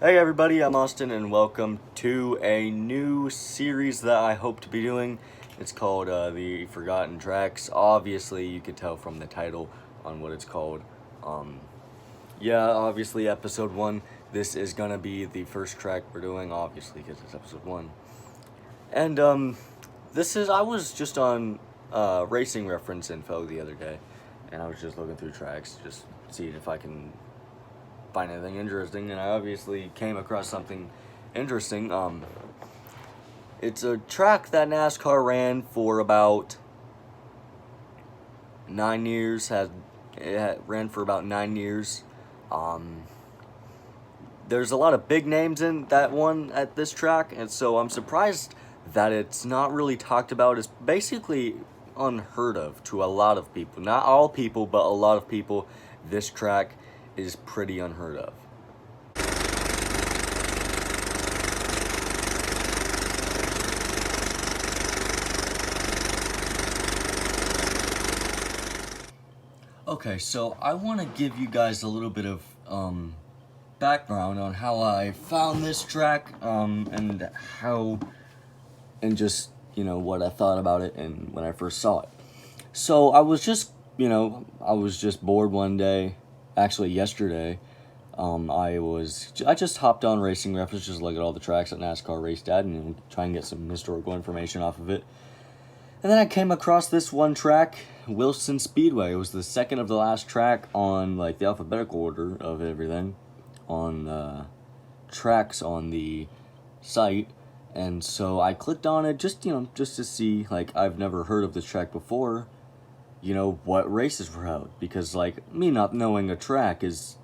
Hey everybody, I'm Austin and welcome to a new series that I hope to be doing. It's called The Forgotten Tracks. Obviously, you could tell from the title on what it's called. Obviously episode 1. This is gonna be the first track we're doing, obviously, because it's episode 1. And I was just on Racing Reference Info the other day, and I was just looking through tracks, just seeing if I can find anything interesting, and I obviously came across something interesting. It's a track that NASCAR ran for about 9 years. Ran for about 9 years. There's a lot of big names in that one at this track, and so I'm surprised that it's not really talked about. It's basically unheard of to a lot of people. Not all people, but a lot of people. This track is pretty unheard of. Okay, so I want to give you guys a little bit of background on how I found this track, and just, what I thought about it and when I first saw it. So I was just bored one day, actually yesterday. I just hopped on Racing Reference, just look at all the tracks that NASCAR raced at and try and get some historical information off of it. And then I came across this one track, Wilson Speedway. It was the second of the last track on the alphabetical order of everything on tracks on the site. And so I clicked on it just to see, I've never heard of this track before, what races were out. Because, me not knowing a track is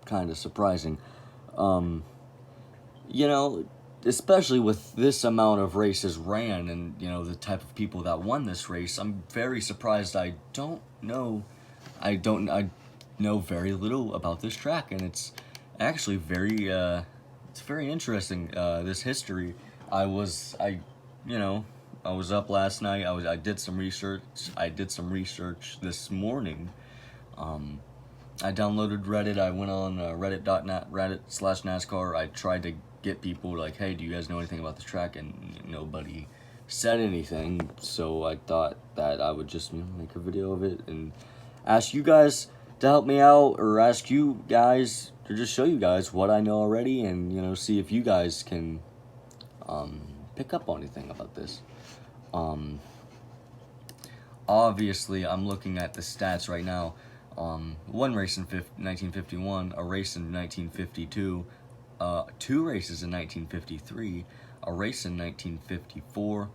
kind of surprising. Especially with this amount of races ran and, the type of people that won this race, I'm very surprised. I know very little about this track, and it's actually very interesting, this history. I was up last night. I did some research. This morning. I downloaded Reddit. I went on reddit.net, Reddit/NASCAR. I tried to get people hey, do you guys know anything about this track? And nobody said anything. So I thought that I would just make a video of it and ask you guys to help me out, or ask you guys to just show you guys what I know already, and see if you guys can pick up on anything about this. Obviously, I'm looking at the stats right now. One race in 1951, a race in 1952, 2 races in 1953, a race in 1954,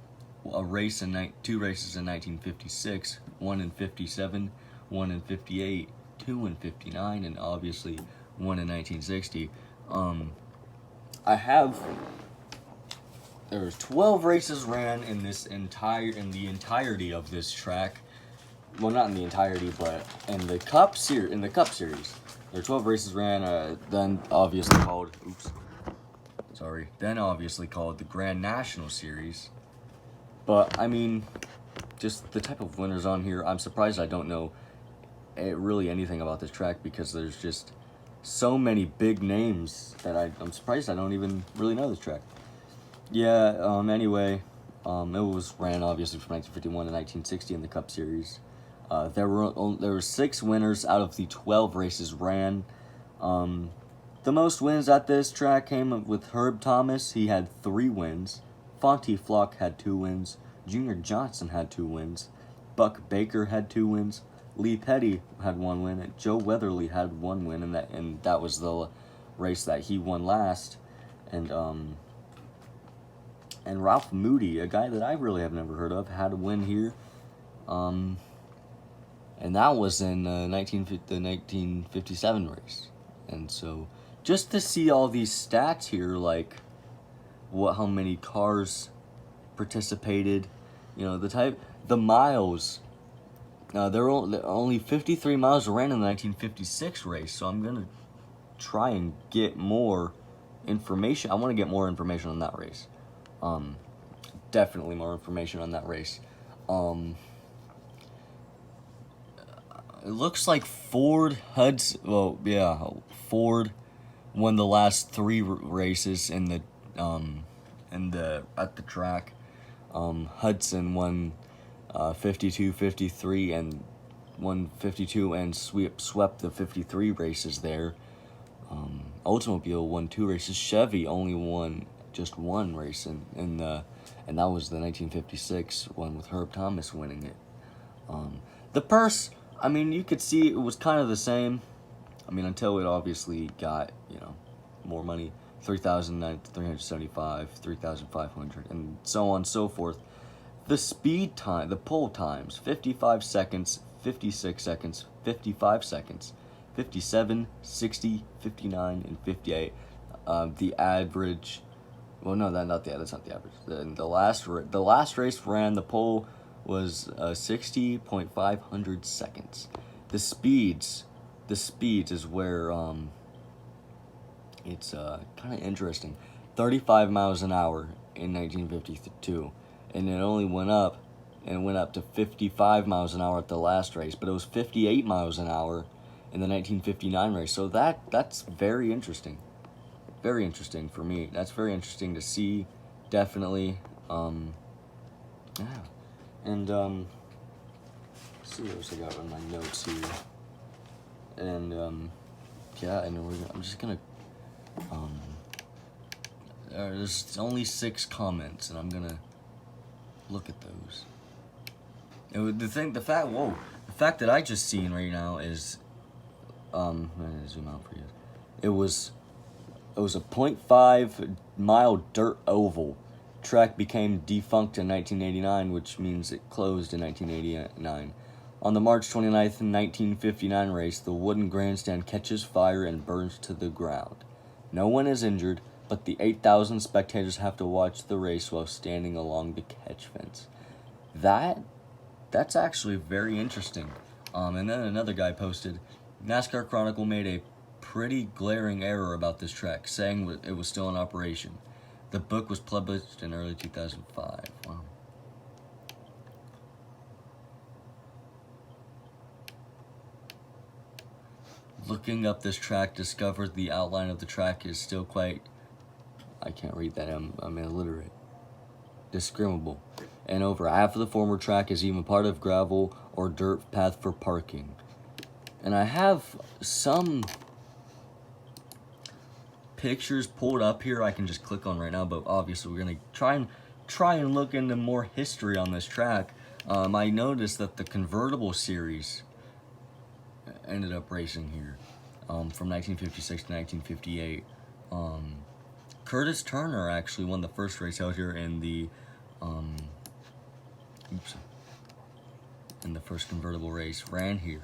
a race in 2 races in 1956, 1 in 57, 1 in 58, 2 in 59, and obviously 1 in 1960. There was 12 races ran in the entirety of this track. Well, not in the entirety, but in the Cup Series. There were 12 races ran, then obviously called the Grand National Series. But, just the type of winners on here, I'm surprised I don't know really anything about this track, because there's just so many big names that I'm surprised I don't even really know this track. Anyway, it was ran obviously from 1951 to 1960 in the Cup Series. There were 6 winners out of the 12 races ran. The most wins at this track came with Herb Thomas. He had 3 wins. Fonty Flock had 2 wins. Junior Johnson had 2 wins. Buck Baker had 2 wins. Lee Petty had 1 win. And Joe Weatherly had 1 win, and that was the race that he won last. And Ralph Moody, a guy that I really have never heard of, had a win here. And that was in the 1957 race. And so, just to see all these stats here, how many cars participated, the miles. There were only 53 miles ran in the 1956 race. So I'm gonna try and get more information. I want to get more information on that race. Definitely more information on that race. It looks like Ford won the last three races in the at the track. Hudson won 52, 53, and won 52 and swept the 53 races there. Oldsmobile won 2 races. Chevy only won just 1 race and that was the 1956 one with Herb Thomas winning it. The purse, I mean, you could see it was kind of the same. I mean, until it obviously got, more money. 3,375, 3,500, and so on and so forth. The speed time, the pole times, 55 seconds, 56 seconds, 55 seconds, 57, 60, 59, and 58. The average, well, no, that's not the average. The last race ran, the pole was 60.500 seconds. The speeds is where it's kind of interesting. 35 miles an hour in 1952, and it only went up to 55 miles an hour at the last race, but it was 58 miles an hour in the 1959 race. So that's very interesting. Very interesting for me. That's very interesting to see, definitely. Yeah. And let's see what else I got on my notes here. And yeah, and I'm just gonna there's only 6 comments, and I'm gonna look at those. The fact that I just seen right now is I'm gonna zoom out for you. It was a 0.5 mile dirt oval. Track became defunct in 1989, which means it closed in 1989. On the March 29th, 1959 race, the wooden grandstand catches fire and burns to the ground. No one is injured, but the 8,000 spectators have to watch the race while standing along the catch fence. That's actually very interesting. And then another guy posted, NASCAR Chronicle made a pretty glaring error about this track, saying it was still in operation. The book was published in early 2005. Wow. Looking up this track, discovered the outline of the track is still quite, I can't read that, I'm illiterate, discriminable. And over half of the former track is even part of gravel or dirt path for parking. And I have some pictures pulled up here I can just click on right now, but obviously we're going to try and look into more history on this track. I noticed that the convertible series ended up racing here from 1956 to 1958. Curtis Turner actually won the first race out here in the first convertible race, ran here.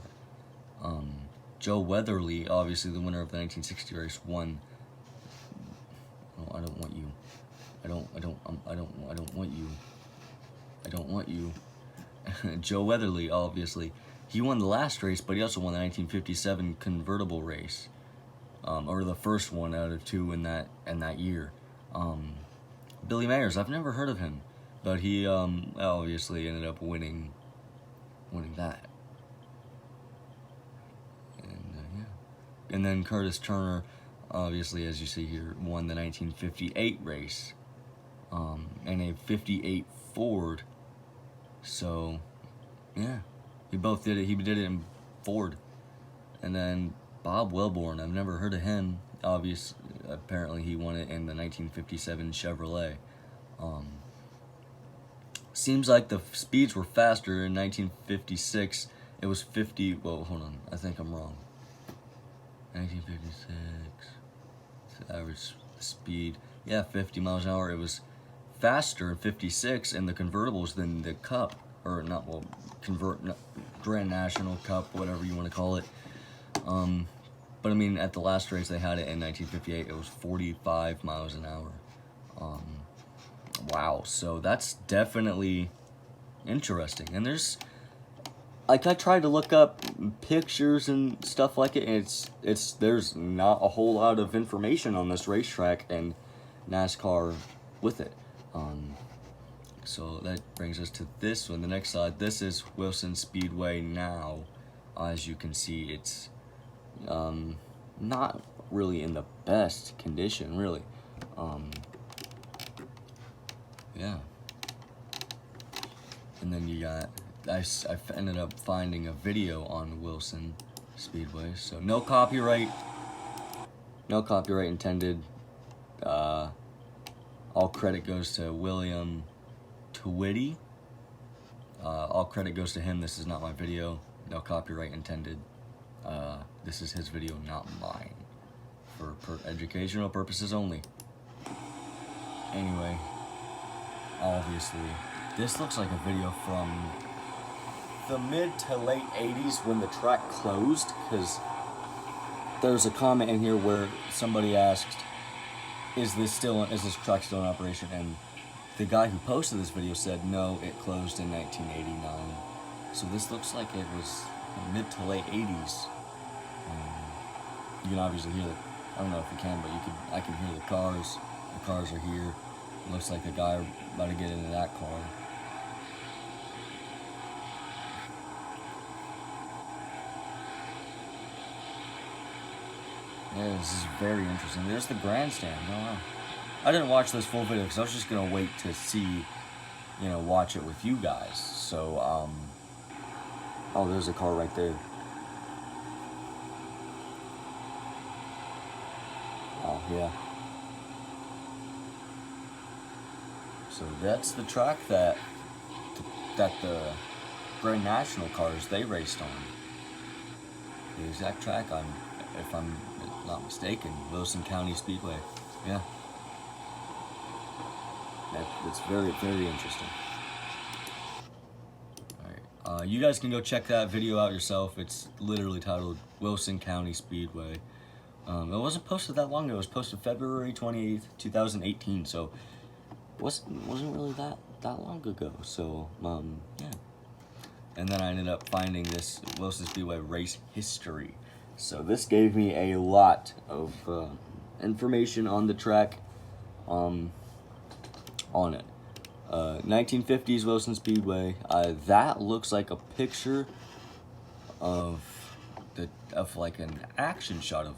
Joe Weatherly, obviously the winner of the 1960 race, won. Oh, I don't want you. I don't want you. Joe Weatherly, obviously. He won the last race, but he also won the 1957 convertible race, or the first one out of 2 in that year. Billy Mayers, I've never heard of him, but he obviously ended up winning that. And yeah, and then Curtis Turner, obviously, as you see here, won the 1958 race, and a 58 Ford. So, yeah. He both did it. He did it in Ford. And then Bob Welborn, I've never heard of him. Apparently he won it in the 1957 Chevrolet. Seems like the speeds were faster in 1956. It was 50. Well, hold on. I think I'm wrong. 1956. The average speed. Yeah, 50 miles an hour. It was faster in 56 in the convertibles than the Cup. Or not, well, Grand National Cup, whatever you want to call it. But I mean, at the last race they had it in 1958, it was 45 miles an hour. Wow, so that's definitely interesting. And there's, like, I tried to look up pictures and stuff like it, and there's not a whole lot of information on this racetrack and NASCAR with it. So that brings us to this one, the next slide. This is Wilson Speedway now. As you can see, it's not really in the best condition, really. Yeah. And then you got, I ended up finding a video on Wilson Speedway, so no copyright intended. All credit goes to William Twitty. All credit goes to him. This is not my video. No copyright intended. This is his video, not mine. For educational purposes only. Anyway, obviously, this looks like a video from the mid to late 80s when the track closed, because there's a comment in here where somebody asked, is this track still in operation? And the guy who posted this video said, no, it closed in 1989. So this looks like it was mid to late 80s. You can obviously hear I don't know if you can, but I can hear the cars. The cars are here. It looks like a guy about to get into that car. Yeah, this is very interesting. There's the grandstand. Oh, wow. I didn't watch this full video because I was just gonna wait to see, watch it with you guys. So, oh, there's a car right there. Oh, yeah. So that's the track that the Grand National cars they raced on. The exact track, if I'm not mistaken, Wilson County Speedway. Yeah. That's very, very interesting. Alright. You guys can go check that video out yourself. It's literally titled Wilson County Speedway. It wasn't posted that long ago. It was posted February 28th, 2018. So it wasn't really that long ago. So, yeah. And then I ended up finding this Wilson Speedway race history. So this gave me a lot of information on the track, on it. 1950s Wilson Speedway. That looks like a picture of like an action shot of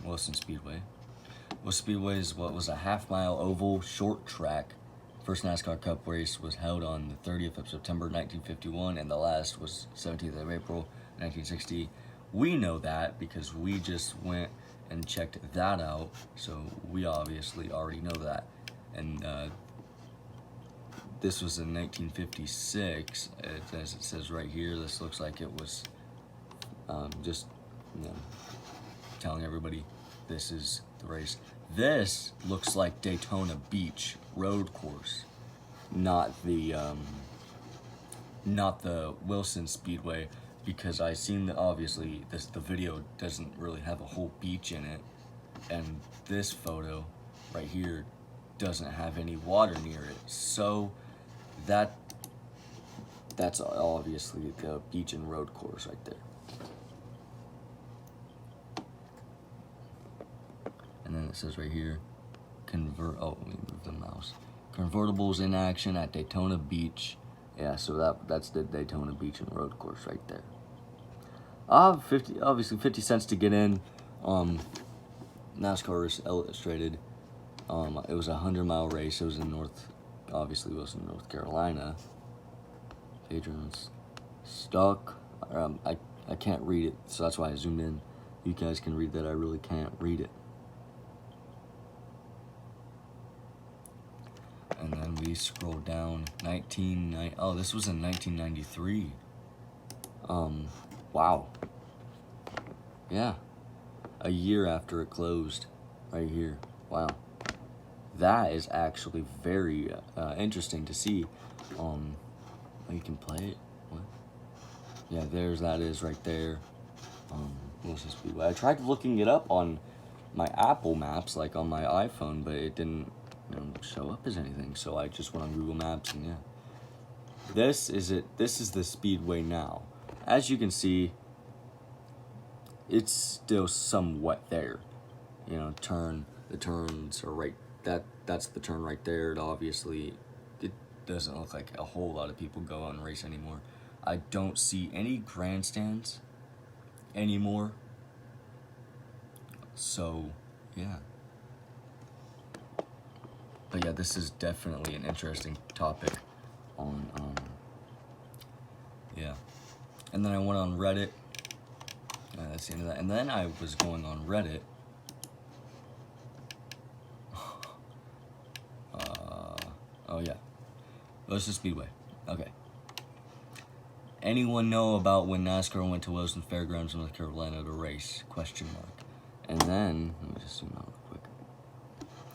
Wilson Speedway. Wilson Speedway is what was a half-mile oval short track. First NASCAR Cup race was held on the 30th of September 1951, and the last was 17th of April 1960. We know that because we just went and checked that out, so we obviously already know that. And this was in 1956, as it says right here. This looks like it was just telling everybody this is the race. This looks like Daytona Beach road course, not the Wilson Speedway, because I seen that obviously the video doesn't really have a whole beach in it, and this photo right here doesn't have any water near it. So that's obviously the beach and road course right there. And then it says right here, let me move the mouse. Convertibles in action at Daytona Beach. Yeah, so that's the Daytona Beach and road course right there. Obviously 50 cents to get in. NASCAR is illustrated. It was a 100-mile race. It was in Wilson, North Carolina. Adrian's stuck. I can't read it, so that's why I zoomed in. You guys can read that. I really can't read it. And then we scroll down. Oh, this was in 1993. Wow. Yeah. A year after it closed, right here. Wow. That is actually very interesting to see. You can play it. What? Yeah, that is right there. Wilson Speedway. I tried looking it up on my Apple Maps, like on my iPhone, but it didn't show up as anything. So I just went on Google Maps, and yeah. This is it. This is the Speedway now. As you can see, it's still somewhat there. The turns are right. That's the turn right there. It doesn't look like a whole lot of people go out and race anymore. I don't see any grandstands anymore. So, yeah. But yeah, this is definitely an interesting topic on, yeah. And then I went on Reddit. That's the end of that. And then I was going on Reddit. Oh yeah. Wilson Speedway. Okay. Anyone know about when NASCAR went to Wilson Fairgrounds, North Carolina to race? Question mark. And then, let me just zoom out real quick.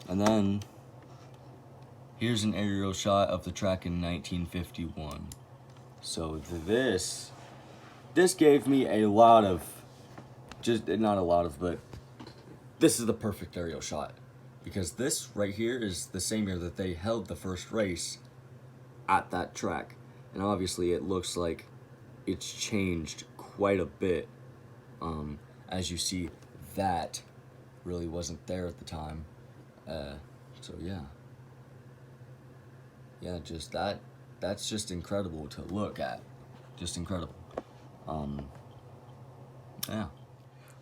And then, here's an aerial shot of the track in 1951. So this gave me a lot of, not a lot of, but this is the perfect aerial shot. Because this right here is the same year that they held the first race at that track. And obviously it looks like it's changed quite a bit. As you see, that really wasn't there at the time. So yeah. Yeah, just that's just incredible to look at. Just incredible. Yeah.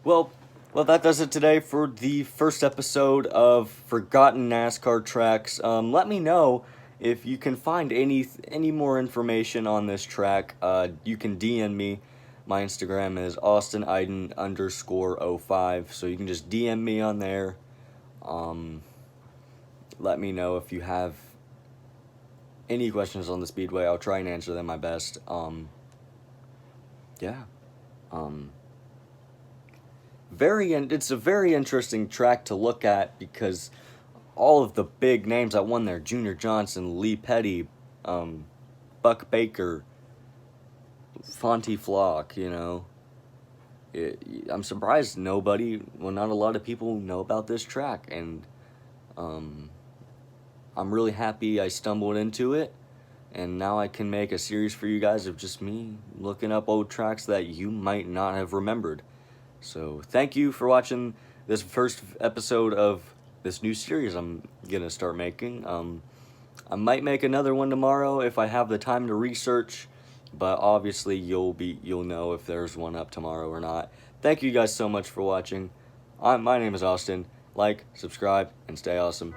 Well, that does it today for the first episode of Forgotten NASCAR Tracks. Let me know if you can find any more information on this track. You can DM me. My Instagram is AustinIden_05, so you can just DM me on there. Let me know if you have any questions on the Speedway. I'll try and answer them my best. Yeah. It's a very interesting track to look at because all of the big names that won there, Junior Johnson, Lee Petty, Buck Baker, Fonty Flock, you know. I'm surprised not a lot of people know about this track, and I'm really happy I stumbled into it, and now I can make a series for you guys of just me looking up old tracks that you might not have remembered. So thank you for watching this first episode of this new series I'm gonna start making. I might make another one tomorrow if I have the time to research, but obviously you'll know if there's one up tomorrow or not. Thank you guys so much for watching. My name is Austin. Like, subscribe, and stay awesome.